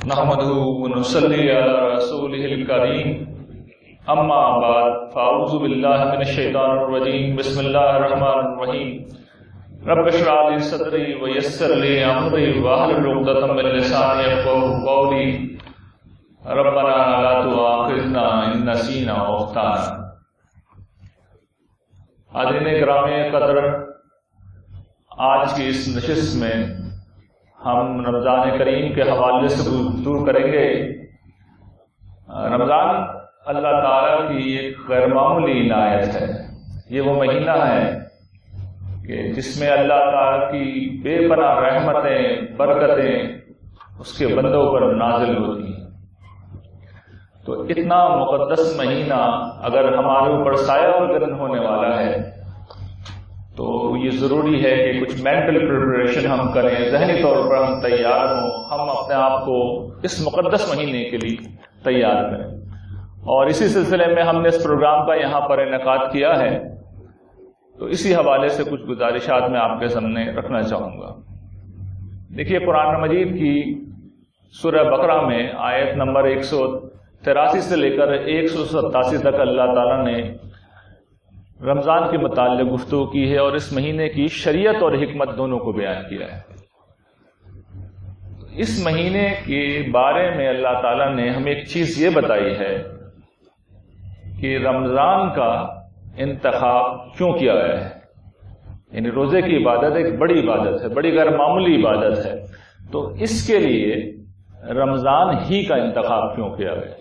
نحمده ونصلي على رسوله الكريم اما بعد فاعوذ بالله من الشيطان الرجيم بسم الله الرحمن الرحيم رب اشرح لي صدري ويسر لي امري واحلل عقدة من لساني يفقهوا قولي ربنا لا تؤاخذنا ان نسينا او اخطأنا۔ حاضرین گرامی قدر، آج کی اس نشست میں ہم رمضان کریم کے حوالے سے گفتگو کریں گے۔ رمضان اللہ تعالیٰ کی ایک غیر معمولی عنایت ہے۔ یہ وہ مہینہ ہے کہ جس میں اللہ تعالیٰ کی بے پناہ رحمتیں، برکتیں اس کے بندوں پر نازل ہوتی ہیں۔ تو اتنا مقدس مہینہ اگر ہمارے اوپر سایہ اور گرن ہونے والا ہے تو یہ ضروری ہے کہ کچھ مینٹل پریپریشن ہم کریں، ذہنی طور پر ہم تیار ہوں، ہم اپنے آپ کو اس مقدس مہینے کے لیے تیار کریں۔ اور اسی سلسلے میں ہم نے اس پروگرام کا یہاں پر انعقاد کیا ہے، تو اسی حوالے سے کچھ گزارشات میں آپ کے سامنے رکھنا چاہوں گا۔ دیکھیے، قرآن مجید کی سورہ بقرہ میں آیت نمبر 183 سے لے کر 187 تک اللہ تعالیٰ نے رمضان کے متعلق گفتگو کی ہے اور اس مہینے کی شریعت اور حکمت دونوں کو بیان کیا ہے۔ اس مہینے کے بارے میں اللہ تعالیٰ نے ہمیں ایک چیز یہ بتائی ہے کہ رمضان کا انتخاب کیوں کیا گیا ہے۔ یعنی روزے کی عبادت ایک بڑی عبادت ہے، بڑی غیر معمولی عبادت ہے، تو اس کے لیے رمضان ہی کا انتخاب کیوں کیا گیا؟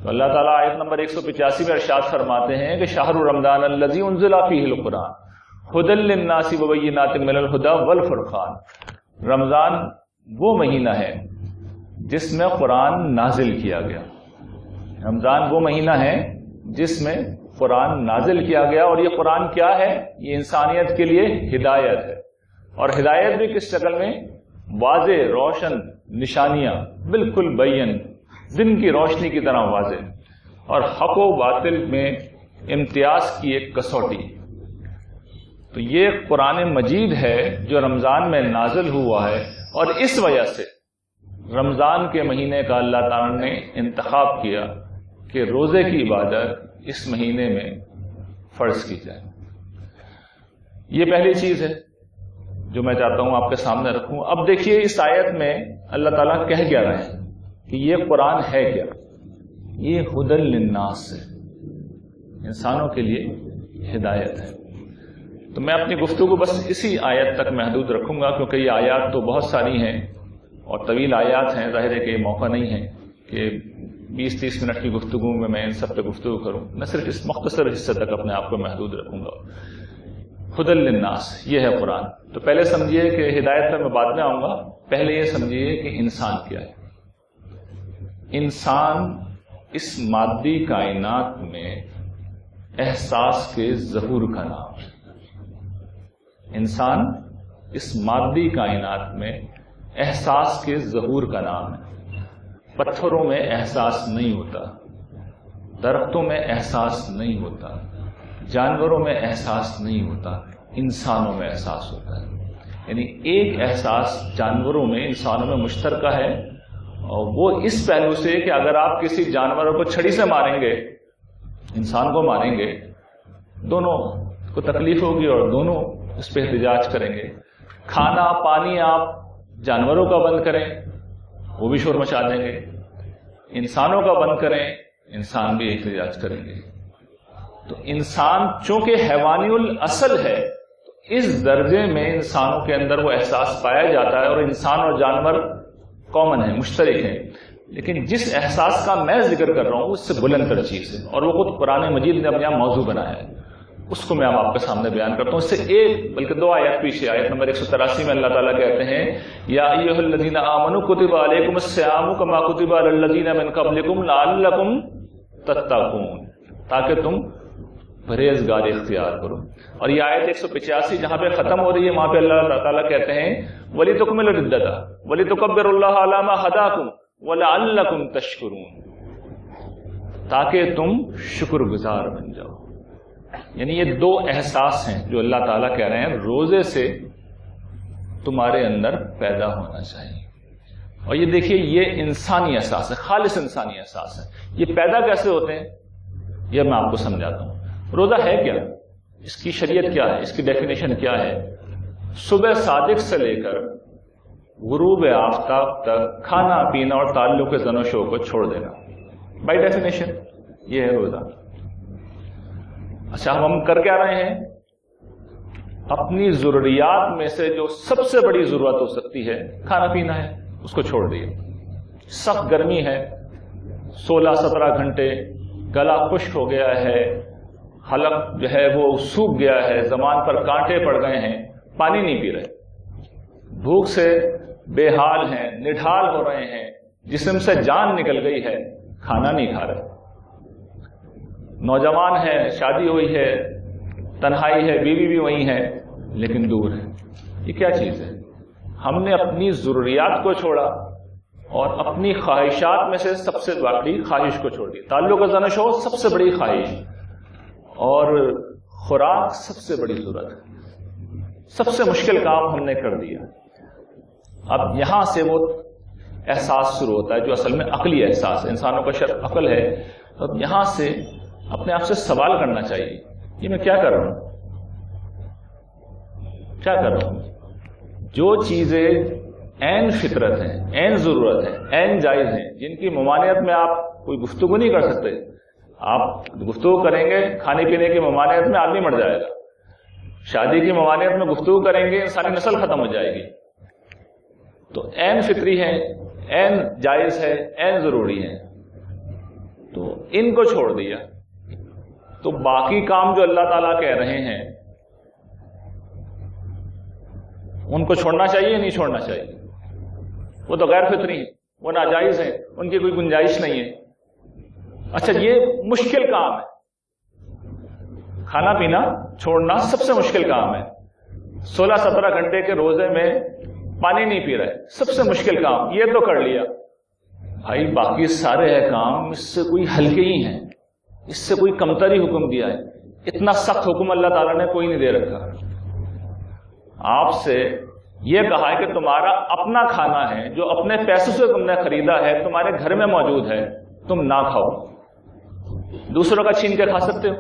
تو اللہ تعالیٰ آیت نمبر 185 میں ارشاد فرماتے ہیں کہ شہر رمضان الذی انزل فیہ القرآن ھدی للناس وبینات من الھدی والفرقان۔ رمضان وہ مہینہ ہے جس میں قرآن نازل کیا گیا۔ رمضان وہ مہینہ ہے جس میں قرآن نازل کیا گیا، اور یہ قرآن کیا ہے؟ یہ انسانیت کے لیے ہدایت ہے، اور ہدایت بھی کس شکل میں؟ واضح روشن نشانیاں، بالکل بین، دن کی روشنی کی طرح واضح، اور حق و باطل میں امتیاز کی ایک کسوٹی۔ تو یہ قرآن مجید ہے جو رمضان میں نازل ہوا ہے، اور اس وجہ سے رمضان کے مہینے کا اللہ تعالیٰ نے انتخاب کیا کہ روزے کی عبادت اس مہینے میں فرض کی جائے۔ یہ پہلی چیز ہے جو میں چاہتا ہوں آپ کے سامنے رکھوں۔ اب دیکھیے، اس آیت میں اللہ تعالیٰ کہہ کیا رہے ہیں کہ یہ قرآن ہے کیا؟ یہ ھدی للناس ہے، انسانوں کے لیے ہدایت ہے۔ تو میں اپنی گفتگو بس اسی آیت تک محدود رکھوں گا، کیونکہ یہ آیات تو بہت ساری ہیں اور طویل آیات ہیں۔ ظاہر ہے کہ یہ موقع نہیں ہے کہ 20-30 منٹ کی گفتگو میں میں ان سب پہ گفتگو کروں، میں صرف اس مختصر حصے تک اپنے آپ کو محدود رکھوں گا۔ ھدی للناس، یہ ہے قرآن۔ تو پہلے سمجھیے کہ ہدایت پر میں بعد میں آؤں گا، پہلے یہ سمجھیے کہ انسان کیا ہے۔ انسان اس مادی کائنات میں احساس کے ظہور کا نام ہے۔ انسان اس مادی کائنات میں احساس کے ظہور کا نام ہے۔ پتھروں میں احساس نہیں ہوتا، درختوں میں احساس نہیں ہوتا، جانوروں میں احساس نہیں ہوتا، انسانوں میں احساس ہوتا ہے۔ یعنی ایک احساس جانوروں میں، انسانوں میں مشترکہ ہے، اور وہ اس پہلو سے کہ اگر آپ کسی جانور کو چھڑی سے ماریں گے، انسان کو ماریں گے، دونوں کو تکلیف ہوگی اور دونوں اس پہ احتجاج کریں گے۔ کھانا پانی آپ جانوروں کا بند کریں، وہ بھی شور مچا دیں گے، انسانوں کا بند کریں، انسان بھی احتجاج کریں گے۔ تو انسان چونکہ حیوانی الاصل ہے، تو اس درجے میں انسانوں کے اندر وہ احساس پایا جاتا ہے، اور انسان اور جانور کامن ہے، مشترک ہے۔ لیکن جس احساس کا میں ذکر کر رہا ہوں اس سے بلند تر چیز ہے، اور وہ خود قرآن مجید نے اپنے یہاں موضوع بنایا ہے، اس کو میں اب آپ کے سامنے بیان کرتا ہوں۔ اس سے ایک بلکہ 2 آیت پیچھے، آیت نمبر 183 میں اللہ تعالیٰ کہتے ہیں یا ایھا الذین آمنوا کتب علیکم الصیام کما کتب علی الذین من قبلکم لعلکم تتقون، تاکہ تم پرہیزگاری اختیار کرو۔ اور یہ آیت 185 جہاں پہ ختم ہو رہی ہے، وہاں پہ اللہ تعالیٰ کہتے ہیں وَلِتُكْمِلُوا الْعِدَّةَ وَلِتُكَبِّرُوا اللَّهَ عَلَىٰ مَا هَدَاكُمْ وَلَعَلَّكُمْ تَشْكُرُونَ، تاکہ تم شکر گزار بن جاؤ۔ یعنی یہ 2 احساس ہیں جو اللہ تعالیٰ کہہ رہے ہیں روزے سے تمہارے اندر پیدا ہونا چاہیے۔ اور یہ دیکھیے یہ انسانی احساس ہے، خالص انسانی احساس ہے. یہ پیدا کیسے ہوتے ہیں یہ میں آپ کو سمجھاتا ہوں. روزہ ہے کیا، اس کی شریعت کیا ہے، اس کی ڈیفینیشن کیا ہے؟ صبح صادق سے لے کر غروب آفتاب تک کھانا پینا اور تعلق زن و شو کو چھوڑ دینا، بائی ڈیفینیشن یہ ہے روزہ. اچھا ہم کر کیا رہے ہیں؟ اپنی ضروریات میں سے جو سب سے بڑی ضرورت ہو سکتی ہے کھانا پینا ہے، اس کو چھوڑ دیے. سخت گرمی ہے، 16-17 گھنٹے، گلا خشک ہو گیا ہے، حلق جو ہے وہ سوکھ گیا ہے، زبان پر کانٹے پڑ گئے ہیں، پانی نہیں پی رہے، بھوک سے بے حال ہیں، نڈھال ہو رہے ہیں، جسم سے جان نکل گئی ہے، کھانا نہیں کھا رہے. نوجوان ہے، شادی ہوئی ہے، تنہائی ہے، بیوی بھی وہی ہے لیکن دور ہے. یہ کیا چیز ہے؟ ہم نے اپنی ضروریات کو چھوڑا اور اپنی خواہشات میں سے سب سے بڑی خواہش کو چھوڑ دی. تعلق زن و شو سب سے بڑی خواہش اور خوراک سب سے بڑی ضرورت ہے. سب سے مشکل کام ہم نے کر دیا. اب یہاں سے وہ احساس شروع ہوتا ہے جو اصل میں عقلی احساس ہے. انسانوں کا شرط عقل ہے. اب یہاں سے اپنے آپ سے سوال کرنا چاہیے، یہ میں کیا کر رہا ہوں، کیا کر رہا ہوں؟ جو چیزیں عین فطرت ہیں، عین ضرورت ہے، عین جائز ہیں، جن کی ممانعت میں آپ کوئی گفتگو نہیں کر سکتے. آپ گفتگو کریں گے کھانے پینے کی ممانعت میں آدمی مر جائے گا، شادی کی ممانعت میں گفتگو کریں گے انسانی نسل ختم ہو جائے گی. تو عین فطری ہے، عین جائز ہے، عین ضروری ہے، تو ان کو چھوڑ دیا. تو باقی کام جو اللہ تعالیٰ کہہ رہے ہیں ان کو چھوڑنا چاہیے یا نہیں چھوڑنا چاہیے؟ وہ تو غیر فطری ہیں، وہ ناجائز ہیں، ان کی کوئی گنجائش نہیں ہے. اچھا یہ مشکل کام ہے، کھانا پینا چھوڑنا سب سے مشکل کام ہے. 16-17 گھنٹے کے روزے میں پانی نہیں پی رہے، سب سے مشکل کام یہ تو کر لیا. بھائی باقی سارے ہے کام اس سے کوئی ہلکے ہی ہیں، اس سے کوئی کمتر ہی حکم دیا ہے. اتنا سخت حکم اللہ تعالیٰ نے کوئی نہیں دے رکھا. آپ سے یہ کہا ہے کہ تمہارا اپنا کھانا ہے جو اپنے پیسوں سے تم نے خریدا ہے، تمہارے گھر میں موجود ہے، تم نہ کھاؤ. دوسروں کا چھین کے کھا سکتے ہو؟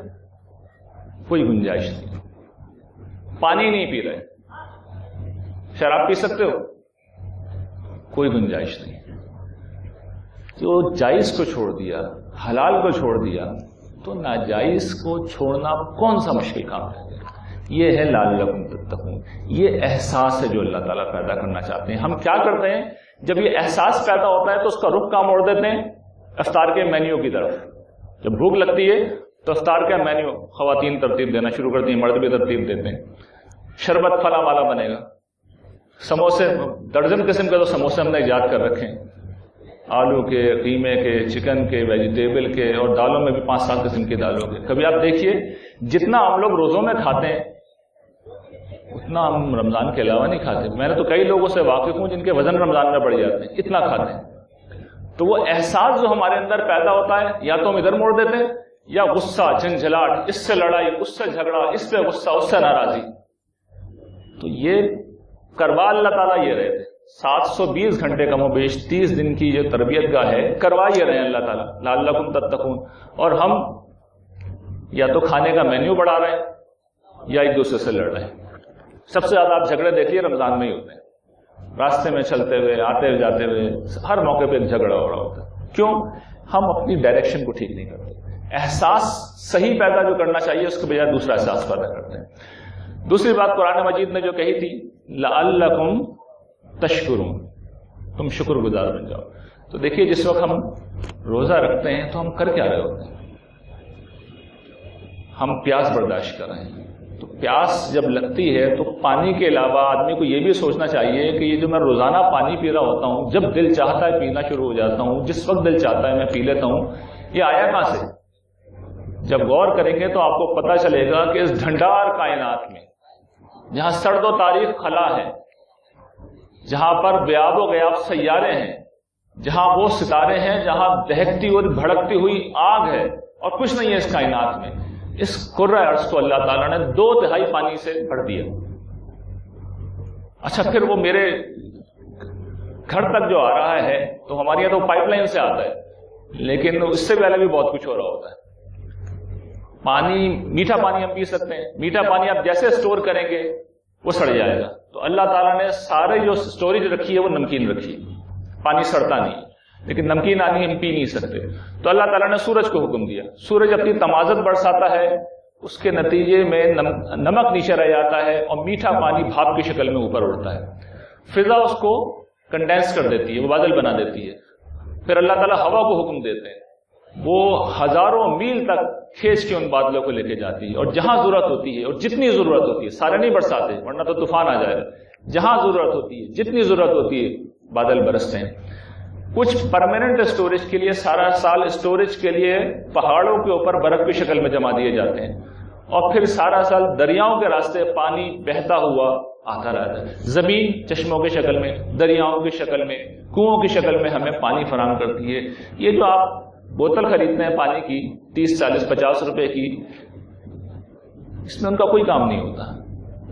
کوئی گنجائش نہیں. پانی نہیں پی رہے، شراب پی سکتے ہو؟ کوئی گنجائش نہیں. جو جائز کو چھوڑ دیا، حلال کو چھوڑ دیا، تو ناجائز کو چھوڑنا کون سا مشکل کام ہے؟ یہ ہے لعلکم تتقون. یہ احساس ہے جو اللہ تعالیٰ پیدا کرنا چاہتے ہیں. ہم کیا کرتے ہیں جب یہ احساس پیدا ہوتا ہے تو اس کا رخ کام موڑ دیتے ہیں افطار کے مینیو کی طرف. جب بھوک لگتی ہے تو افطار کا مینیو خواتین ترتیب دینا شروع کرتی ہیں، مرد بھی ترتیب دیتے ہیں. شربت فلاں والا بنے گا، سموسے درجن قسم کے تو سموسے ہم نے ایجاد کر رکھے ہیں، آلو کے، قیمے کے، چکن کے، ویجیٹیبل کے، اور دالوں میں بھی 5-7 قسم کی دالوں کے. کبھی آپ دیکھیے جتنا ہم لوگ روزوں میں کھاتے ہیں اتنا ہم رمضان کے علاوہ نہیں کھاتے. میں نے تو کئی لوگوں سے واقف ہوں جن کے وزن رمضان میں بڑھ جاتے ہیں، اتنا کھاتے ہیں. تو وہ احساس جو ہمارے اندر پیدا ہوتا ہے یا تو ہم ادھر موڑ دیتے ہیں، یا غصہ، جھنجھلاٹ، اس سے لڑائی، اس سے جھگڑا، اس پہ غصہ، اس سے ناراضی. تو یہ کروا اللہ تعالیٰ یہ رہے تھے. 720 گھنٹے کم و بیش 30 دن کی جو تربیت گاہ ہے کروا یہ رہے ہیں اللہ تعالیٰ لعلکم تتقون. اور ہم یا تو کھانے کا مینیو بڑھا رہے ہیں یا ایک دوسرے سے لڑ رہے ہیں. سب سے زیادہ آپ جھگڑے دیکھیے رمضان میں ہی ہوتے ہیں. راستے میں چلتے ہوئے، آتے ہوئے، جاتے ہوئے، ہر موقع پہ ایک جھگڑا ہو رہا ہوتا ہے. کیوں؟ ہم اپنی ڈائریکشن کو ٹھیک نہیں کرتے. احساس صحیح پیدا جو کرنا چاہیے اس کے بجائے دوسرا احساس پیدا کرتے ہیں. دوسری بات قرآن مجید نے جو کہی تھی لعلکم تشکرون، تم شکر گزار بن جاؤ. تو دیکھیے جس وقت ہم روزہ رکھتے ہیں تو ہم کر کیا رہے ہوتے ہیں؟ ہم پیاس برداشت کر رہے ہیں. تو پیاس جب لگتی ہے تو پانی کے علاوہ آدمی کو یہ بھی سوچنا چاہیے کہ یہ جو میں روزانہ پانی پی رہا ہوتا ہوں، جب دل چاہتا ہے پینا شروع ہو جاتا ہوں، جس وقت دل چاہتا ہے میں پی لیتا ہوں، یہ آیا کہاں سے؟ جب غور کریں گے تو آپ کو پتہ چلے گا کہ اس ڈھنڈار کائنات میں جہاں سرد و تاریک خلا ہے، جہاں پر بیاب و غیاب سیارے ہیں، جہاں وہ ستارے ہیں جہاں دہکتی اور بھڑکتی ہوئی آگ ہے اور کچھ نہیں ہے اس کائنات میں، اس کرۂ ارض کو اللہ تعالیٰ نے 2/3 پانی سے بھر دیا. اچھا پھر وہ میرے گھر تک جو آ رہا ہے تو ہمارے یہاں تو پائپ لائن سے آتا ہے، لیکن اس سے پہلے بھی بہت کچھ ہو رہا ہوتا ہے. پانی، میٹھا پانی ہم پی سکتے ہیں، میٹھا پانی آپ جیسے اسٹور کریں گے وہ سڑ جائے گا. تو اللہ تعالیٰ نے سارے جو اسٹوریج رکھی ہے وہ نمکین رکھی ہے، پانی سڑتا نہیں، لیکن نمکین آدمی ہم پی نہیں سکتے. تو اللہ تعالیٰ نے سورج کو حکم دیا، سورج اپنی تمازت برساتا ہے، اس کے نتیجے میں نمک نیچے رہ جاتا ہے اور میٹھا پانی بھاپ کی شکل میں اوپر اڑتا ہے. فضا اس کو کنڈینس کر دیتی ہے، وہ بادل بنا دیتی ہے. پھر اللہ تعالیٰ ہوا کو حکم دیتے ہیں، وہ ہزاروں میل تک کھینچ کے ان بادلوں کو لے کے جاتی ہے، اور جہاں ضرورت ہوتی ہے اور جتنی ضرورت ہوتی ہے، سارے نہیں برساتے ورنہ تو طوفان آ جائے گا، جہاں ضرورت ہوتی ہے جتنی ضرورت ہوتی ہے بادل برستے ہیں. کچھ پرماننٹ اسٹوریج کے لیے سارا سال اسٹوریج کے لیے پہاڑوں کے اوپر برف کی شکل میں جما دیے جاتے ہیں، اور پھر سارا سال دریاؤں کے راستے پانی بہتا ہوا آتا رہتا ہے. زمین چشموں کی شکل میں، دریاؤں کی شکل میں، کنووں کی شکل میں ہمیں پانی فراہم کرتی ہے. یہ جو آپ بوتل خریدتے ہیں پانی کی 30 40 50 روپے کی، اس میں ان کا کوئی کام نہیں ہوتا.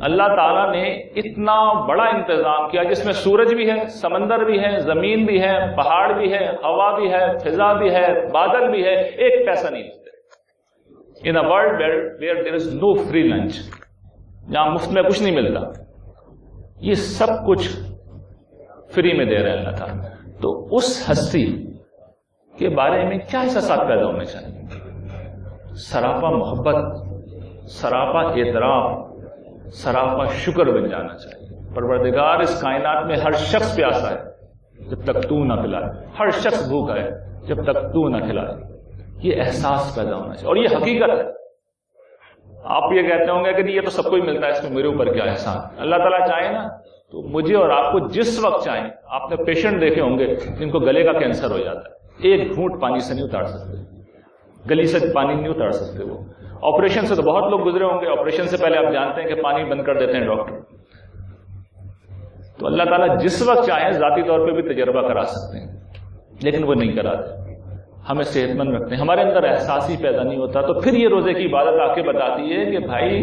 اللہ تعالیٰ نے اتنا بڑا انتظام کیا جس میں سورج بھی ہے، سمندر بھی ہے، زمین بھی ہے، پہاڑ بھی ہے، ہوا بھی ہے، فضا بھی ہے، بادل بھی ہے، ایک پیسہ نہیں دیتے. In a world where there is no free lunch، جہاں مفت میں کچھ نہیں ملتا، یہ سب کچھ فری میں دے رہے ہیں اللہ تعالیٰ. تو اس ہستی کے بارے میں کیا احساسات پیدا ہونے چاہیے؟ سراپا محبت، سراپا احترام، سراپا شکر بن جانا چاہیے. پروردگار اس کائنات میں ہر شخص پیاسا ہے جب تک تو نہ پلائے، ہر شخص بھوکا ہے جب تک تو نہ کھلائے. یہ احساس پیدا ہونا چاہیے، اور یہ حقیقت ہے. آپ یہ کہتے ہوں گے کہ یہ تو سب کو ہی ملتا ہے، اس میں میرے اوپر کیا احسان. اللہ تعالیٰ چاہے نا تو مجھے اور آپ کو جس وقت چاہیں. آپ نے پیشنٹ دیکھے ہوں گے جن کو گلے کا کینسر ہو جاتا ہے، ایک گھونٹ پانی سے نہیں اتار سکتے، گلی سے پانی نہیں اتار سکتے. وہ آپریشن سے تو بہت لوگ گزرے ہوں گے، آپریشن سے پہلے آپ جانتے ہیں کہ پانی بند کر دیتے ہیں ڈاکٹر. تو اللہ تعالیٰ جس وقت چاہیں ذاتی طور پہ بھی تجربہ کرا سکتے ہیں، لیکن وہ نہیں کراتے. ہمیں صحت مند رکھتے ہیں، ہمارے اندر احساس ہی پیدا نہیں ہوتا. تو پھر یہ روزے کی عبادت آ کے بتاتی ہے کہ بھائی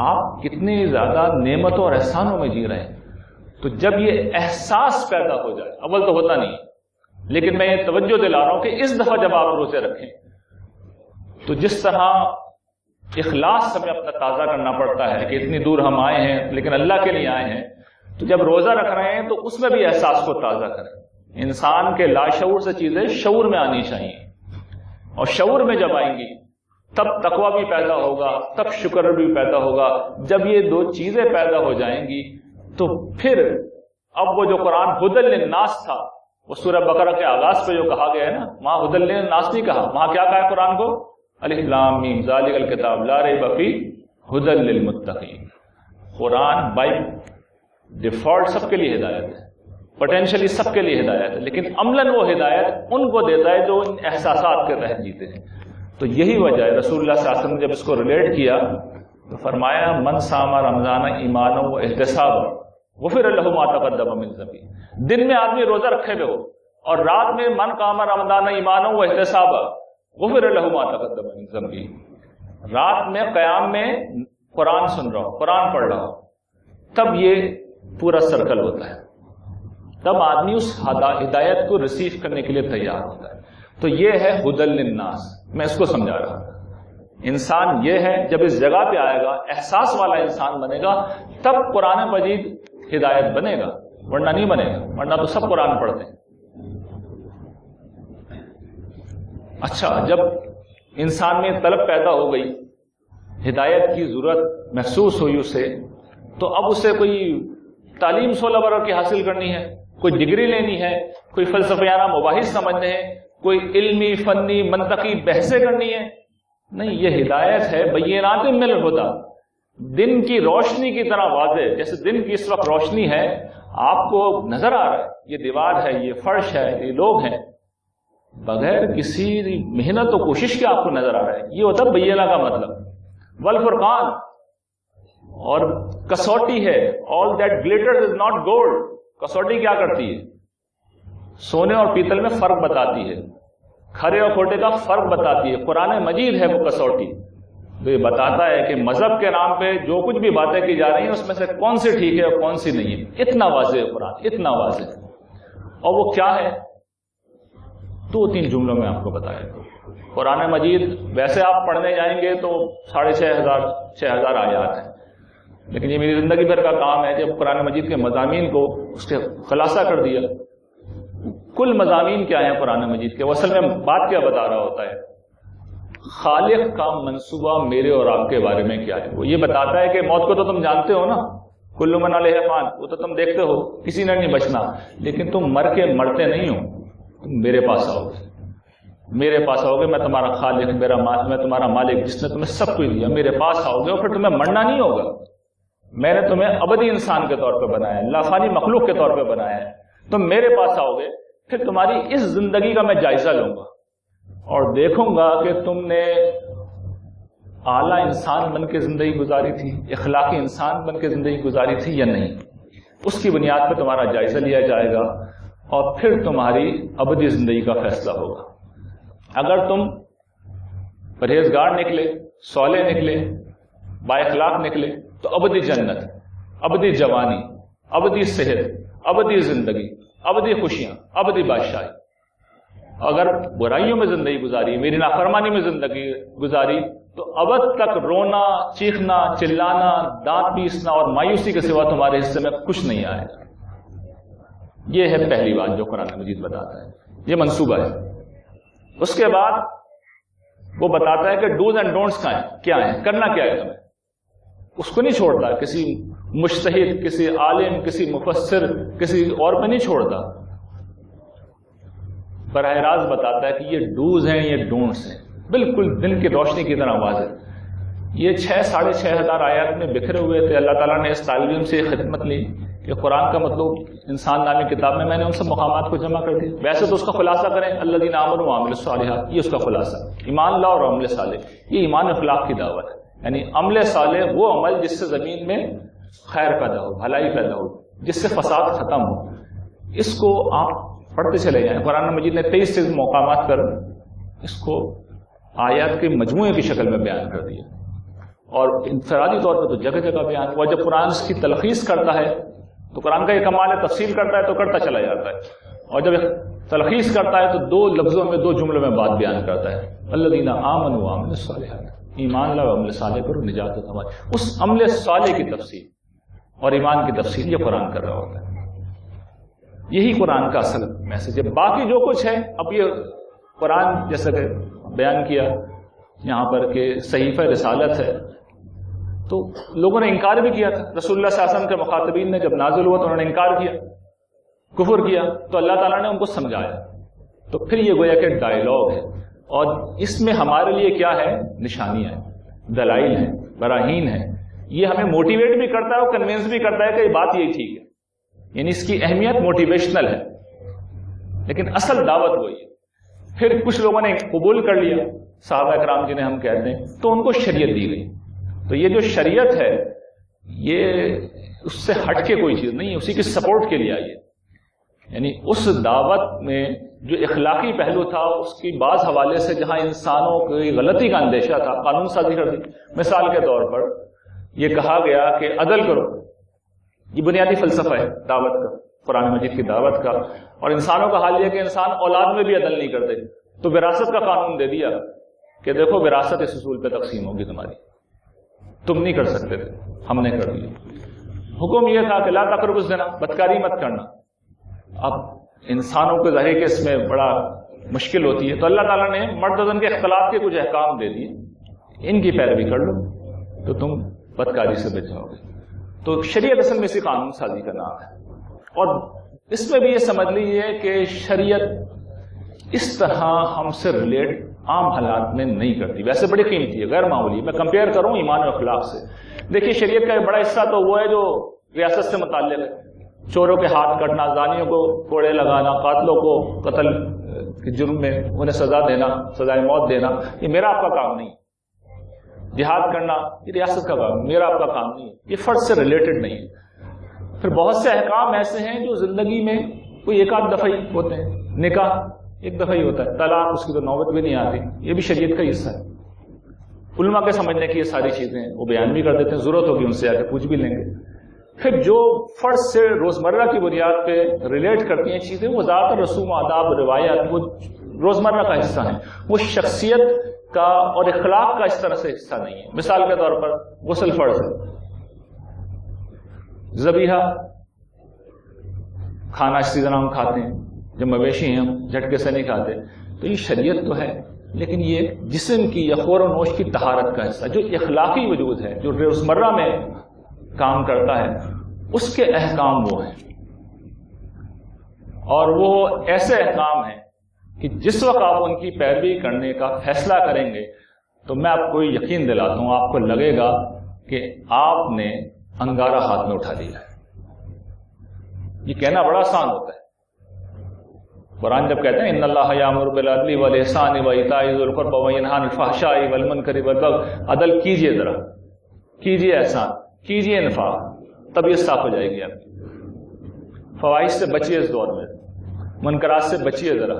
آپ کتنی زیادہ نعمتوں اور احسانوں میں جی رہے ہیں. تو جب یہ احساس پیدا ہو جائے، اول تو ہوتا نہیں، لیکن میں یہ توجہ دلا رہا ہوں کہ اس دفعہ جب آپ روزے رکھیں تو جس طرح اخلاص ہمیں اپنا تازہ کرنا پڑتا ہے کہ اتنی دور ہم آئے ہیں لیکن اللہ کے لیے آئے ہیں، تو جب روزہ رکھ رہے ہیں تو اس میں بھی احساس کو تازہ کریں. انسان کے لاشعور سے چیزیں شعور میں آنی چاہیے، اور شعور میں جب آئیں گی تب تقوی بھی پیدا ہوگا، تب شکر بھی پیدا ہوگا. جب یہ دو چیزیں پیدا ہو جائیں گی تو پھر اب وہ جو قرآن ہدی للناس تھا، وہ سورہ بقرہ کے آغاز پہ جو کہا گیا ہے نا، وہاں ہدی للناس نہیں کہا، وہاں کیا کہا ہے قرآن کو؟ الف لام میم ذالک الکتاب لا ریب فیہ ہدی للمتقین. قرآن بائی ڈیفالٹ سب کے لیے ہدایت ہے، پوٹینشلی سب کے لیے ہدایت ہے، لیکن عملاً وہ ہدایت ان کو دیتا ہے جو ان احساسات کے تحت جیتے ہیں. تو یہی وجہ ہے رسول اللہ صلی اللہ علیہ وسلم نے جب اس کو ریلیٹ کیا تو فرمایا من صام رمضان ایمانا و احتسابا غفر له ما تقدم من ذنبه. دن میں آدمی روزہ رکھے ہوئے ہو اور رات میں من قام رمضان ایمانا و احتسابا غفر له ما تقدم من ذنبه. رات میں قیام میں قرآن سن رہا ہوں، قرآن پڑھ رہا ہوں، تب یہ پورا سرکل ہوتا ہے، تب آدمی اس ہدایت کو ریسیو کرنے کے لیے تیار ہوتا ہے. تو یہ ہے ہدی للناس. میں اس کو سمجھا رہا ہوں. انسان یہ ہے جب اس جگہ پہ آئے گا، احساس والا انسان بنے گا، تب قرآن مجید ہدایت بنے گا، ورنہ نہیں بنے گا. ورنہ تو سب قرآن پڑھتے ہیں. اچھا، جب انسان میں طلب پیدا ہو گئی، ہدایت کی ضرورت محسوس ہوئی اسے، تو اب اسے کوئی تعلیم 16 برس کی حاصل کرنی ہے، کوئی ڈگری لینی ہے، کوئی فلسفیانہ مباحث سمجھنے ہیں، کوئی علمی فنی منطقی بحثیں کرنی ہے. نہیں، یہ ہدایت ہے بینات من الہدی، دن کی روشنی کی طرح واضح. جیسے دن کی اس وقت روشنی ہے، آپ کو نظر آ رہا ہے یہ دیوار ہے، یہ فرش ہے، یہ لوگ ہیں، بغیر کسی محنت و کوشش کے آپ کو نظر آ رہا ہے. یہ ہوتا ہے بینہ کا مطلب. والفرقان، اور کسوٹی ہے. all that glitters is not gold. کسوٹی کیا کرتی ہے؟ سونے اور پیتل میں فرق بتاتی ہے، کھرے اور کھوٹے کا فرق بتاتی ہے. قرآن مجید ہے وہ کسوٹی، تو یہ بتاتا ہے کہ مذہب کے نام پہ جو کچھ بھی باتیں کی جا رہی ہیں اس میں سے کون سی ٹھیک ہے اور کون سی نہیں ہے. اتنا واضح ہے قرآن، اتنا واضح. اور وہ کیا ہے 2-3 جملوں میں آپ کو بتایا. قرآن مجید ویسے آپ پڑھنے جائیں گے تو 6,500 آیات ہیں، لیکن یہ میری زندگی بھر کا کام ہے. جب قرآن مجید کے مضامین کو اس کے خلاصہ کر دیا، کل مضامین کیا ہیں قرآن مجید کے، وہ اصل میں بات کیا بتا رہا ہوتا ہے، خالق کا منصوبہ میرے اور آپ کے بارے میں کیا ہے. وہ یہ بتاتا ہے کہ موت کو تو تم جانتے ہو نا، کل من علیہ فان، وہ تو تم دیکھتے ہو، کسی نے نہیں بچنا، لیکن تم مر کے مرتے نہیں ہو، تم میرے پاس آؤ گے، میرے پاس آؤ گے. میں تمہارا خالق، میں تمہارا مالک جس نے تمہیں سب کچھ دیا، میرے پاس آؤ گے اور پھر تمہیں مرنا نہیں ہوگا. میں نے تمہیں ابدی انسان کے طور پہ بنایا ہے، لافانی مخلوق کے طور پہ بنایا ہے. تم میرے پاس آؤ گے، پھر تمہاری اس زندگی کا میں جائزہ لوں گا اور دیکھوں گا کہ تم نے اعلیٰ انسان بن کے زندگی گزاری تھی، اخلاقی انسان بن کے زندگی گزاری تھی یا نہیں. اس کی بنیاد پہ تمہارا جائزہ لیا جائے گا اور پھر تمہاری ابدی زندگی کا فیصلہ ہوگا. اگر تم پرہیزگار نکلے، صالح نکلے، با اخلاق نکلے تو ابدی جنت، ابدی جوانی، ابدی صحت، ابدی زندگی، ابدی خوشیاں، ابدی بادشاہی. اگر برائیوں میں زندگی گزاری، میری نافرمانی میں زندگی گزاری، تو ابد تک رونا، چیخنا، چلانا، دانت پیسنا اور مایوسی کے سوا تمہارے حصے میں کچھ نہیں آئے گا. یہ ہے پہلی بات جو قرآن مجید بتاتا ہے، یہ منصوبہ ہے. اس کے بعد وہ بتاتا ہے کہ ڈوز اینڈ ڈونٹس کیا ہیں، کرنا کیا ہے تمہیں. اس کو نہیں چھوڑتا کسی مجتہد، کسی عالم، کسی مفسر، کسی اور پہ نہیں چھوڑتا، براہ راست بتاتا ہے کہ یہ ڈوز ہیں، یہ ڈونٹس ہیں، بالکل دن کی روشنی کی طرح واضح. یہ 6,500 آیات میں بکھرے ہوئے تھے. اللہ تعالیٰ نے اس طالب علم سے خدمت لی کہ قرآن کا مطلب انسان نامی کتاب میں نے ان سب مقامات کو جمع کر دیا. ویسے تو اس کا خلاصہ کریں الذین آمنوا وعملوا الصالحات، یہ اس کا خلاصہ، ایمان لا اور عمل صالح. یہ ایمان اخلاق کی دعوت ہے، یعنی عمل صالح وہ عمل جس سے زمین میں خیر پیدا ہو، بھلائی پیدا ہو، جس سے فساد ختم ہو. اس کو آپ پڑھتے چلے جائیں. قرآن مجید نے 23 مقامات پر اس کو آیات کے مجموعے کی شکل میں بیان کر دیا، اور انفرادی طور پہ تو جگہ جگہ بیان ہوا. جب قرآن اس کی تلخیص کرتا ہے تو قرآن کا یہ کمال ہے، تفصیل کرتا ہے تو کرتا چلا جاتا ہے، اور جب تلخیص کرتا ہے تو 2 لفظوں میں 2 جملوں میں بات بیان کرتا ہے. الذین آمنوا وعملوا الصالحات، ایمان لاؤ، عمل صالح کرو، نجات ہے تمہاری. اس عمل صالح کی تفصیل اور ایمان کی تفصیل یہ قرآن کر رہا ہوتا ہے. یہی قرآن کا اصل میسج ہے. باقی جو کچھ ہے، اب یہ قرآن جیسا کہ بیان کیا یہاں پر کہ صحیفہ رسالت ہے، تو لوگوں نے انکار بھی کیا تھا. رسول اللہ صلی اللہ علیہ وسلم کے مخاطبین نے جب نازل ہوا تو انہوں نے انکار کیا، کفر کیا، تو اللہ تعالیٰ نے ان کو سمجھایا. تو پھر یہ گویا کہ ڈائیلاگ ہے، اور اس میں ہمارے لیے کیا ہے، نشانیاں ہیں، دلائل ہیں، براہین ہیں. یہ ہمیں موٹیویٹ بھی کرتا ہے اور کنوینس بھی کرتا ہے کہ یہ بات یہی ٹھیک ہے. یعنی اس کی اہمیت موٹیویشنل ہے، لیکن اصل دعوت وہی ہے. پھر کچھ لوگوں نے قبول کر لیا، صحابہ اکرام جنہیں ہم کہتے ہیں، تو ان کو شریعت دی گئی. تو یہ جو شریعت ہے یہ اس سے ہٹ کے کوئی چیز نہیں ہے، اسی کی سپورٹ کے لیے آئی ہے. یعنی اس دعوت میں جو اخلاقی پہلو تھا اس کی بعض حوالے سے جہاں انسانوں کی غلطی کا اندیشہ تھا، قانون سازی کر دی. مثال کے طور پر یہ کہا گیا کہ عدل کرو، یہ بنیادی فلسفہ ہے دعوت کا، قرآن مجید کی دعوت کا. اور انسانوں کا حال یہ کہ انسان اولاد میں بھی عدل نہیں کرتے، تو وراثت کا قانون دے دیا کہ دیکھو وراثت اس اصول پہ تقسیم ہوگی تمہاری، تم نہیں کر سکتے تھے، ہم نے کر دیا. حکم یہ تھا کہ لا تقربوا الزنا، بدکاری مت کرنا. اب انسانوں کو ظاہر کہ اس میں بڑا مشکل ہوتی ہے، تو اللہ تعالیٰ نے مرد و زن کے اختلاط کے کچھ احکام دے دیے، ان کی پیروی کر لو تو تم بدکاری سے بچ جاؤ گے. تو شریعت اصل میں اسی قانون سازی کا نام ہے. اور اس میں بھی یہ سمجھ لیجیے کہ شریعت اس طرح ہم سے ریلیٹ عام حالات میں نہیں کرتی. ویسے بڑی قیمتی ہے، غیر معمولی. میں کمپیئر کروں ایمان و اخلاق سے. دیکھیے شریعت کا ایک بڑا حصہ تو وہ ہے جو ریاست سے متعلق ہے، چوروں کے ہاتھ کٹنا، زانیوں کو کوڑے لگانا، قاتلوں کو قتل کے جرم میں انہیں سزا دینا، سزائے موت دینا. یہ میرا آپ کا کام نہیں. جہاد کرنا یہ ریاست کا کام، میرا آپ کا کام نہیں ہے، یہ فرض سے ریلیٹڈ نہیں ہے. پھر بہت سے احکام ایسے ہیں جو زندگی میں کوئی ایک آدھ دفعہ ہی ہوتے ہیں. نکاح ایک دفعہ ہی ہوتا ہے، طلاق اس کی تو نوبت بھی نہیں آتی، یہ بھی شریعت کا حصہ ہے. علماء کے سمجھنے کی یہ ساری چیزیں وہ بیان بھی کر دیتے ہیں، ضرورت ہوگی ان سے آ کے پوچھ بھی لیں گے. پھر جو فرض سے روزمرہ کی بنیاد پہ ریلیٹ کرتی ہیں چیزیں، وہ زیادہ تر رسوم آداب روایات وہ روزمرہ کا حصہ ہیں، وہ شخصیت کا اور اخلاق کا اس طرح سے حصہ نہیں ہے. مثال کے طور پر غسل فرض ہے، ذبیحہ کھانا اسی طرح ہم کھاتے ہیں، جب مویشی ہیں ہم جھٹکے سے نہیں کھاتے. تو یہ شریعت تو ہے، لیکن یہ جسم کی یا خور و نوش کی طہارت کا حصہ، جو اخلاقی وجود ہے، جو روزمرہ میں کام کرتا ہے، اس کے احکام وہ ہیں. اور وہ ایسے احکام ہیں کہ جس وقت آپ ان کی پیروی کرنے کا فیصلہ کریں گے تو میں آپ کو یقین دلاتا ہوں، آپ کو لگے گا کہ آپ نے انگارہ ہاتھ میں اٹھا لیا ہے. یہ کہنا بڑا آسان ہوتا ہے. قرآن جب کہتے ہیں ان اللہ یامر بالعدل والاحسان وایتاء ذی القربى وینہی عن الفحشاء والمنکر والبغی، عدل کیجئے، ذرا کیجئے احسان، کیجئے انفاق، طبیعت صاف ہو جائے گی آپ کی. فواحش سے بچیے اس دور میں، منکرات سے بچیے، ذرا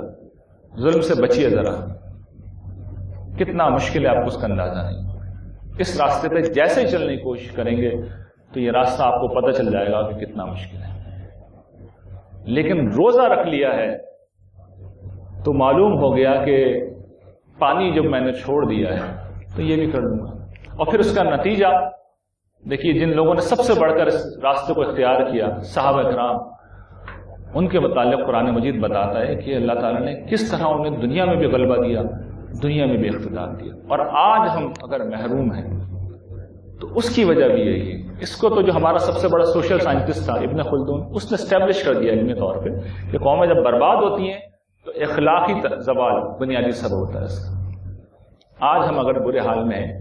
ظلم سے بچیے. ذرا کتنا مشکل ہے آپ کو اس کا اندازہ نہیں. اس راستے پہ جیسے ہی چلنے کی کوشش کریں گے تو یہ راستہ آپ کو پتہ چل جائے گا کہ کتنا مشکل ہے. لیکن روزہ رکھ لیا ہے تو معلوم ہو گیا کہ پانی جب میں نے چھوڑ دیا ہے تو یہ بھی کر لوں گا. اور پھر اس کا نتیجہ دیکھیے، جن لوگوں نے سب سے بڑھ کر اس راستے کو اختیار کیا، صحابہ کرام، ان کے متعلق قرآن مجید بتاتا ہے کہ اللہ تعالیٰ نے کس طرح انہیں دنیا میں بھی غلبہ دیا، دنیا میں بھی اقتدار دیا. اور آج ہم اگر محروم ہیں تو اس کی وجہ بھی یہی ہے. اس کو تو جو ہمارا سب سے بڑا سوشل سائنٹسٹ تھا ابن خلدون، اس نے اسٹیبلش کر دیا علمی طور پہ کہ قومیں جب برباد ہوتی ہیں تو اخلاقی زوال بنیادی سبب ہوتا ہے اس کا. آج ہم اگر برے حال میں ہیں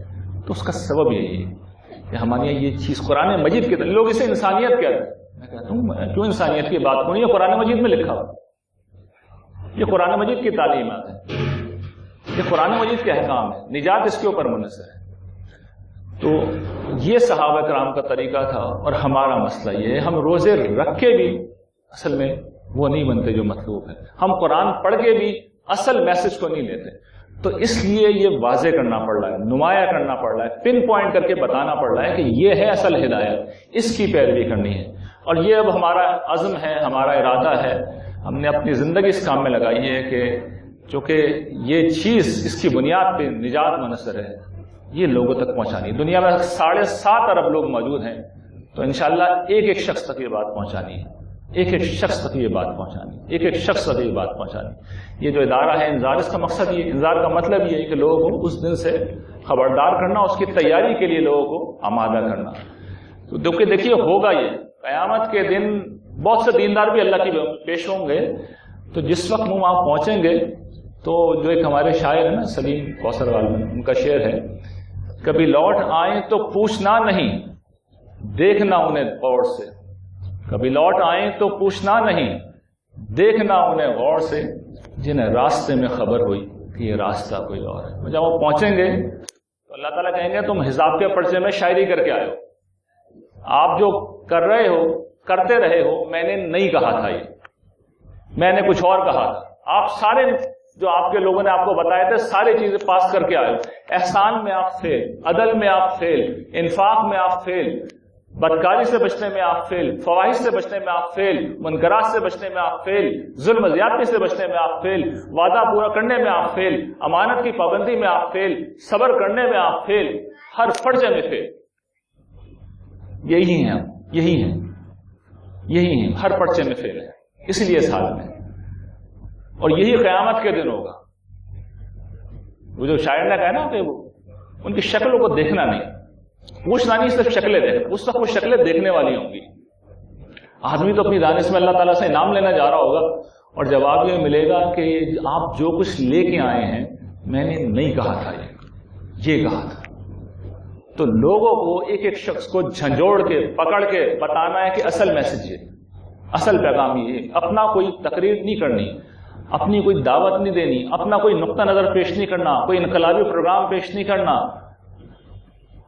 تو اس کا سبب یہی ہے کہ ہمارے یہاں یہ چیز قرآن مجید کے لوگ اسے انسانیت کہتے ہیں. میں کہتا ہوں کیوں انسانیت کی بات کروں؟ یہ قرآن مجید میں لکھا ہوا، یہ قرآن مجید کی تعلیمات ہے، یہ قرآن مجید کے احکام ہے، نجات اس کے اوپر منحصر ہے. تو یہ صحابہ کرام کا طریقہ تھا. اور ہمارا مسئلہ یہ ہے، ہم روزے رکھ کے بھی اصل میں وہ نہیں بنتے جو مطلوب ہے. ہم قرآن پڑھ کے بھی اصل میسج کو نہیں لیتے. تو اس لیے یہ واضح کرنا پڑ رہا ہے، نمایاں کرنا پڑ رہا ہے، پن پوائنٹ کر کے بتانا پڑ رہا ہے کہ یہ ہے اصل ہدایت، اس کی پیروی کرنی ہے. اور یہ اب ہمارا عزم ہے، ہمارا ارادہ ہے. ہم نے اپنی زندگی اس کام میں لگائی ہے کہ چونکہ یہ چیز، اس کی بنیاد پہ نجات منحصر ہے، یہ لوگوں تک پہنچانی ہے. دنیا میں 7.5 ارب لوگ موجود ہیں، تو انشاءاللہ ایک ایک شخص تک یہ بات پہنچانی ہے، ایک ایک شخص تک یہ بات پہنچانی، ایک ایک شخص تک یہ بات پہنچانی. یہ جو ادارہ ہے انذار، اس کا مقصد یہ، انذار کا مطلب یہ ہے کہ لوگوں کو اس دن سے خبردار کرنا، اس کی تیاری کے لیے لوگوں کو آمادہ کرنا. تو دیکھیے ہوگا یہ قیامت کے دن بہت سے دیندار بھی اللہ کی پیش ہوں گے. تو جس وقت وہ وہاں پہنچیں گے تو جو ایک ہمارے شاعر ہیں نا سلیم کوثر والے، ان کا شعر ہے، کبھی لوٹ آئیں تو پوچھنا نہیں، دیکھنا انہیں غور سے. کبھی لوٹ آئیں تو پوچھنا نہیں، دیکھنا انہیں غور سے، جنہیں راستے میں خبر ہوئی کہ یہ راستہ کوئی اور ہے. جب وہ پہنچیں گے تو اللہ تعالیٰ کہیں گے تم حساب کے پرچے میں شاعری کر کے آئے ہو، آپ جو کر رہے ہو، کرتے رہے ہو، میں نے نہیں کہا تھا، یہ میں نے کچھ اور کہا تھا. آپ سارے جو آپ کے لوگوں نے آپ کو بتایا تھے ساری چیزیں پاس کر کے آئے ہو. احسان میں آپ فیل، عدل میں آپ فیل، انفاق میں آپ فیل، بدکاری سے بچنے میں آپ فیل، فواحش سے بچنے میں آپ فیل، منکرات سے بچنے میں آپ فیل، ظلم زیادتی سے بچنے میں آپ فیل، وعدہ پورا کرنے میں آپ فیل، امانت کی پابندی میں آپ فیل، صبر کرنے میں آپ فیل، ہر فرض میں فیل. یہی ہیں ہم، یہی ہیں ہر پرچے میں فیل ہے. اس لیے اس حال میں، اور یہی قیامت کے دن ہوگا. وہ جو شاعر نے کہا نا کہ وہ ان کی شکلوں کو دیکھنا نہیں، پوچھنا نہیں، صرف شکلیں دیکھنا. اس وقت وہ شکلیں دیکھنے والی ہوں گی. آدمی تو اپنی دانش میں اللہ تعالیٰ سے انعام لینا جا رہا ہوگا اور جواب یہ ملے گا کہ آپ جو کچھ لے کے آئے ہیں میں نے نہیں کہا تھا، یہ کہا تھا. تو لوگوں کو ایک ایک شخص کو جھنجھوڑ کے پکڑ کے بتانا ہے کہ اصل میسج یہ، اصل پیغام یہ. اپنا کوئی تقریر نہیں کرنی، اپنی کوئی دعوت نہیں دینی، اپنا کوئی نقطہ نظر پیش نہیں کرنا، کوئی انقلابی پروگرام پیش نہیں کرنا.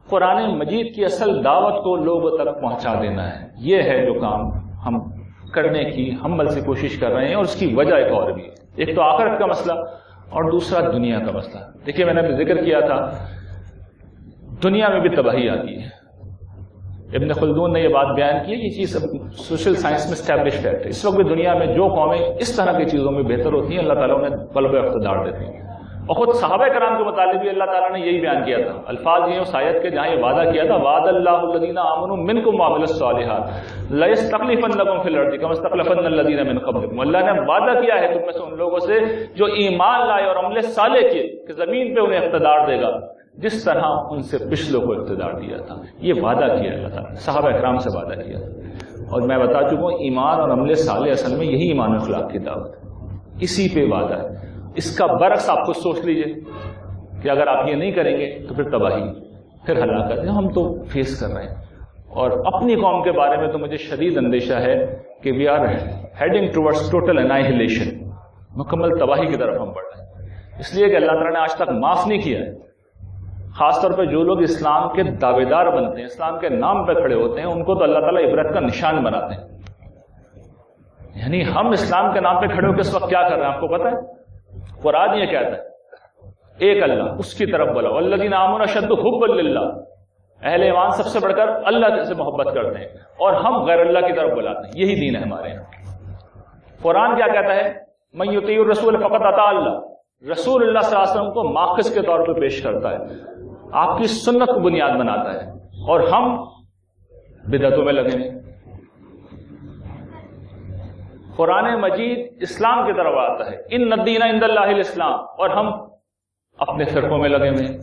قرآن مجید کی اصل دعوت کو لوگوں تک پہنچا دینا ہے. یہ ہے جو کام ہم کرنے کی ہمبل سے کوشش کر رہے ہیں. اور اس کی وجہ ایک اور بھی ہے، ایک تو آخرت کا مسئلہ اور دوسرا دنیا کا مسئلہ. دیکھیے میں نے ذکر کیا تھا دنیا میں بھی تباہی آتی ہے، ابن خلدون نے یہ بات بیان کی کہ یہ چیز سوشل سائنس میں اسٹیبلش فیکٹ ہے. اس وقت بھی دنیا میں جو قومیں اس طرح کی چیزوں میں بہتر ہوتی ہیں اللہ تعالیٰ انہیں غلبہ اقتدار دیتے ہیں. اور خود صحابہ کرام کے متعلق بھی اللہ تعالیٰ نے یہی بیان کیا تھا. الفاظ یہ اس آیت کے جہاں یہ وعدہ کیا تھا وعد اللہ الذین آمنوا منکم وعملوا الصالحات لیستخلفنکم فی الارض کما استخلفن الذین من قبلکم. اللہ نے وعدہ کیا ہے تم میں سے ان لوگوں سے جو ایمان لائے اور عمل صالح کیے کہ زمین پہ انہیں اقتدار دے گا جس طرح ان سے پچھلوں کو اقتدار دیا تھا. یہ وعدہ کیا اللہ تعالیٰ نے صحابہ کرام سے وعدہ کیا. اور میں بتا چکا ہوں ایمان اور عمل صالح اصل میں یہی ایمان و اخلاق کی دعوت ہے, اسی پہ وعدہ ہے. اس کا برعکس آپ خود سوچ لیجئے کہ اگر آپ یہ نہیں کریں گے تو پھر تباہی, پھر ہلاکت ہم تو فیس کر رہے ہیں. اور اپنی قوم کے بارے میں تو مجھے شدید اندیشہ ہے کہ we are heading towards total annihilation, مکمل تباہی کی طرف ہم بڑھ رہے ہیں. اس لیے کہ اللہ تعالیٰ نے آج تک معاف نہیں کیا ہے. خاص طور پہ جو لوگ اسلام کے دعوے دار بنتے ہیں, اسلام کے نام پہ کھڑے ہوتے ہیں, ان کو تو اللہ تعالیٰ عبرت کا نشان بناتے ہیں. یعنی ہم اسلام کے نام پہ کھڑے ہو کے اس وقت کیا کر رہے ہیں آپ کو پتہ ہے؟ قرآن یہ کہتا ہے ایک اللہ, اس کی طرف بولا والذین آمنوا اشد حبا للہ, اہل ایمان سب سے بڑھ کر اللہ سے محبت کرتے ہیں, اور ہم غیر اللہ کی طرف بلاتے ہیں. یہی دین ہے ہمارے یہاں. قرآن کیا کہتا ہے من یطیع الرسول فقد اطاع اللہ, رسول اللہ صلی اللہ علیہ وسلم کو ماخذ کے طور پہ پیش کرتا ہے, آپ کی سنت کو بنیاد بناتا ہے, اور ہم بدعتوں میں لگے ہیں. قرآن مجید اسلام کی طرف آتا ہے ان الدین عند اللہ الاسلام, اور ہم اپنے فرقوں میں لگے ہوئے ہیں.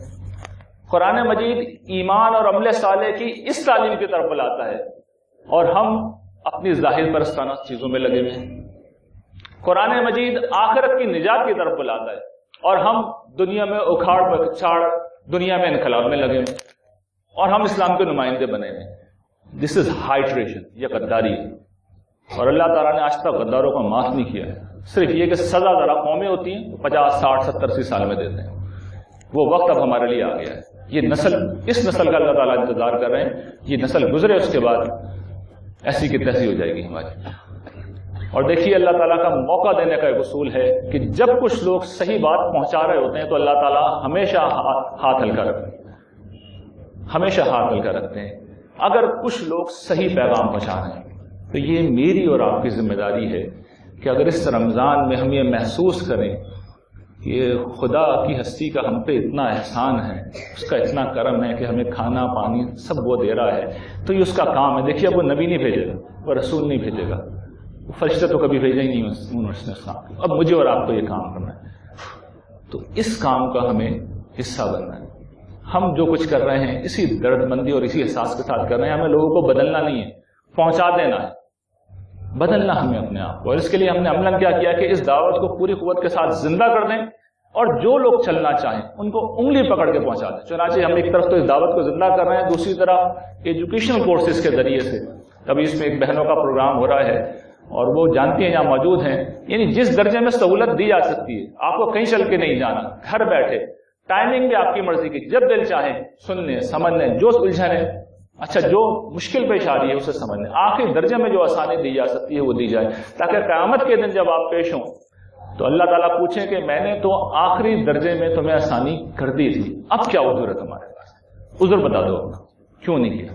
قرآن مجید ایمان اور عمل صالح کی اس تعلیم کی طرف بلاتا ہے, اور ہم اپنی ظاہر پرستانہ چیزوں میں لگے ہوئے ہیں. قرآن مجید آخرت کی نجات کی طرف بلاتا ہے, اور ہم دنیا میں اکھاڑ پکھاڑ, دنیا میں انقلاب میں لگے ہوئے, اور ہم اسلام کے نمائندے بنے ہوئے. دس از ہائی ٹریشن, یہ غداری ہے. اور اللہ تعالیٰ نے آج تک غداروں کو معاف نہیں کیا ہے. صرف یہ کہ سزا ذرا قومیں ہوتی ہیں 50 60 70 80 سال میں دیتے ہیں. وہ وقت اب ہمارے لیے آ گیا ہے. یہ نسل, اس نسل کا اللہ تعالیٰ انتظار کر رہے ہیں. یہ نسل گزرے, اس کے بعد ایسی کی تیسی ہو جائے گی ہماری. اور دیکھیے اللہ تعالیٰ کا موقع دینے کا ایک اصول ہے کہ جب کچھ لوگ صحیح بات پہنچا رہے ہوتے ہیں تو اللہ تعالیٰ ہمیشہ ہاتھ ہلکا رکھتے ہیں, ہمیشہ ہاتھ ہلکا رکھتے ہیں. اگر کچھ لوگ صحیح پیغام پہنچا رہے ہیں تو یہ میری اور آپ کی ذمہ داری ہے کہ اگر اس رمضان میں ہم یہ محسوس کریں کہ خدا کی ہستی کا ہم پہ اتنا احسان ہے, اس کا اتنا کرم ہے کہ ہمیں کھانا پانی سب وہ دے رہا ہے, تو یہ اس کا کام ہے. دیکھیے اب وہ نبی نہیں بھیجے گا, وہ رسول نہیں بھیجے گا, وہ فرشتہ تو کبھی بھیجا ہی نہیں اس نے کام. اب مجھے اور آپ کو یہ کام کرنا ہے, تو اس کام کا ہمیں حصہ بننا ہے. ہم جو کچھ کر رہے ہیں اسی درد مندی اور اسی احساس کے ساتھ کر رہے ہیں. ہمیں لوگوں کو بدلنا نہیں ہے, پہنچا دینا ہے, بدلنا ہمیں اپنے آپ کو. اور اس کے لیے ہم نے عملاً کیا کیا کہ اس دعوت کو پوری قوت کے ساتھ زندہ کر دیں, اور جو لوگ چلنا چاہیں ان کو انگلی پکڑ کے پہنچا دیں. چنانچہ ہم ایک طرف تو اس دعوت کو زندہ کر رہے ہیں, دوسری طرف ایجوکیشنل کورسز کے ذریعے سے ابھی اس میں ایک بہنوں کا پروگرام ہو رہا ہے, اور وہ جانتی ہیں یہاں موجود ہیں. یعنی جس درجے میں سہولت دی جا سکتی ہے, آپ کو کہیں چل کے نہیں جانا, گھر بیٹھے ٹائمنگ بھی آپ کی مرضی کی, جب دل چاہیں سن لیں, سمجھ لیں, جو الجھن ہے, اچھا جو مشکل پیش آ رہی ہے اسے سمجھ لیں. آخری درجے میں جو آسانی دی جا سکتی ہے وہ دی جائے, تاکہ قیامت کے دن جب آپ پیش ہوں تو اللہ تعالیٰ پوچھیں کہ میں نے تو آخری درجے میں تمہیں آسانی کر دی تھی, اب کیا عذر ہے تمہارے پاس, عذر بتا دو کیوں نہیں کیا.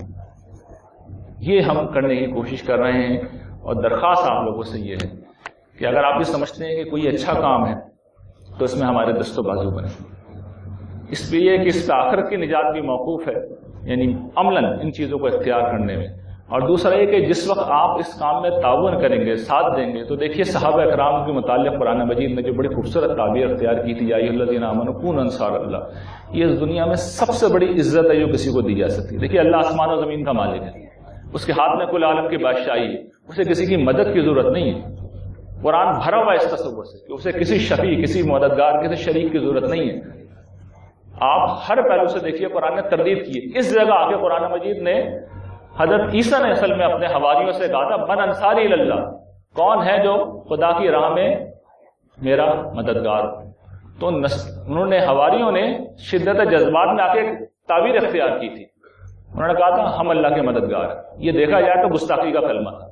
یہ ہم کرنے کی کوشش کر رہے ہیں. اور درخواست آپ لوگوں سے یہ ہے کہ اگر آپ یہ سمجھتے ہیں کہ کوئی اچھا کام ہے تو اس میں ہمارے دست و بازو بنے. اس لیے کہ اس پہ آخرت کی نجات بھی موقوف ہے, یعنی عملاً ان چیزوں کو اختیار کرنے میں. اور دوسرا یہ کہ جس وقت آپ اس کام میں تعاون کریں گے, ساتھ دیں گے, تو دیکھیے صحابہ اکرام کے متعلق قرآن مجید نے جو بڑی خوبصورت تعبیر اختیار کی تھی, یا ایھا الذین آمنوا کونوا انصار اللہ, یہ اس دنیا میں سب سے بڑی عزت ہے جو کسی کو دی جا سکتی ہے. دیکھیے اللہ آسمان و زمین کا مالک ہے, اس کے ہاتھ میں کل عالم کی بادشاہی ہے, اسے کسی کی مدد کی ضرورت نہیں ہے. قرآن بھرا ہوا اس تصور سے کہ اسے کسی شفیع, کسی مددگار, کسی شریک کی ضرورت نہیں ہے. آپ ہر پہلو سے دیکھیے قرآن نے تردید کی. اس جگہ آ کے قرآن مجید نے حضرت عیسیٰ نے اصل میں اپنے حواریوں سے کہا تھا من انصاری اللہ, کون ہے جو خدا کی راہ میں میرا مددگار. تو انہوں نے حواریوں نے شدت جذبات میں آ کے تعبیر اختیار کی تھی. انہوں نے کہا تھا ہم اللہ کے مددگار. یہ دیکھا جائے تو گستاخی کا کلمہ تھا.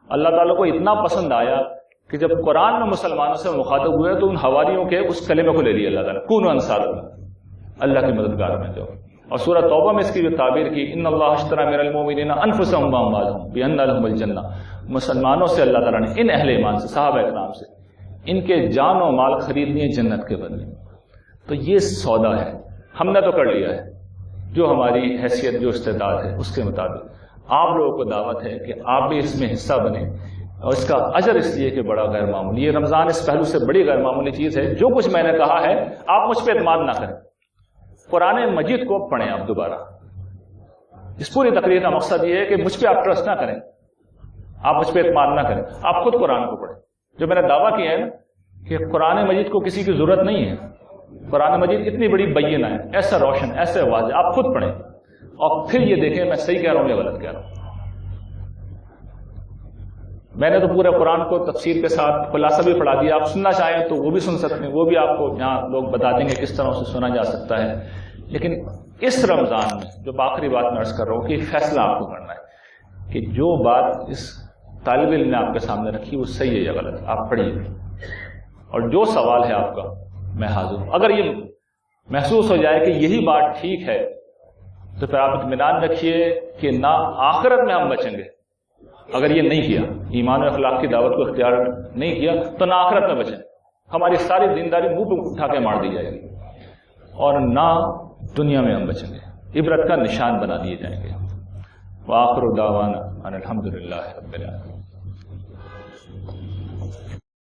اللہ تعالیٰ کو اتنا پسند آیا کہ جب قرآن میں مسلمانوں سے مخاطب ہوئے تو ان حواریوں کے اس کلمے کو لے لیا اللہ تعالیٰ, کونوا انصار اللہ, اللہ کے مددگار میں جو. اور سورہ توبہ میں اس کی جو تعبیر کی ان اللہ اشتری من المؤمنین انفسهم واموالهم بان لهم الجنہ، مسلمانوں سے اللہ تعالیٰ نے، ان اہل ایمان سے، صحابہ اکرام سے، ان کے جان و مال خرید لیے جنت کے بدلے. تو یہ سودا ہے، ہم نے تو کر لیا ہے جو ہماری حیثیت جو استعداد ہے اس کے مطابق. آپ لوگوں کو دعوت ہے کہ آپ بھی اس میں حصہ بنیں، اور اس کا اجر اس لیے کہ بڑا غیر معمولی. یہ رمضان اس پہلو سے بڑی غیر معمولی چیز ہے. جو کچھ میں نے کہا ہے آپ مجھ پہ اعتماد نہ کریں، قرآن مجید کو پڑھیں آپ دوبارہ. اس پوری تقریر کا مقصد یہ ہے کہ مجھ پہ آپ ٹرسٹ نہ کریں، آپ مجھ پہ اعتماد نہ کریں، آپ خود قرآن کو پڑھیں. جو میں نے دعویٰ کیا ہے نا کہ قرآن مجید کو کسی کی ضرورت نہیں ہے، قرآن مجید اتنی بڑی بینہ ہے، ایسا روشن، ایسے واضح، آپ خود پڑھیں اور پھر یہ دیکھیں میں صحیح کہہ رہا ہوں یا غلط کہہ رہا ہوں. میں نے تو پورے قرآن کو تفسیر کے ساتھ خلاصہ بھی پڑھا دیا، آپ سننا چاہیں تو وہ بھی سن سکتے ہیں، وہ بھی آپ کو یہاں لوگ بتا دیں گے کس طرح سے سنا جا سکتا ہے. لیکن اس رمضان میں جو آخری بات میں عرض کر رہا ہوں کہ فیصلہ آپ کو کرنا ہے کہ جو بات اس طالب علم نے آپ کے سامنے رکھی وہ صحیح ہے یا غلط. آپ پڑھیے اور جو سوال ہے آپ کا میں حاضر ہوں. اگر یہ محسوس ہو جائے کہ یہی بات ٹھیک ہے تو پھر آپ اطمینان رکھیے کہ نہ آخرت میں ہم بچیں گے. اگر یہ نہیں کیا، ایمان و اخلاق کی دعوت کو اختیار نہیں کیا تو نہ آخرت میں بچیں، ہماری ساری دینداری منہ پہ اٹھا کے مار دی جائے گی، اور نہ دنیا میں ہم بچیں گے، عبرت کا نشان بنا دیے جائیں گے. وآخر دعوانا ان الحمد للہ رب العالمین.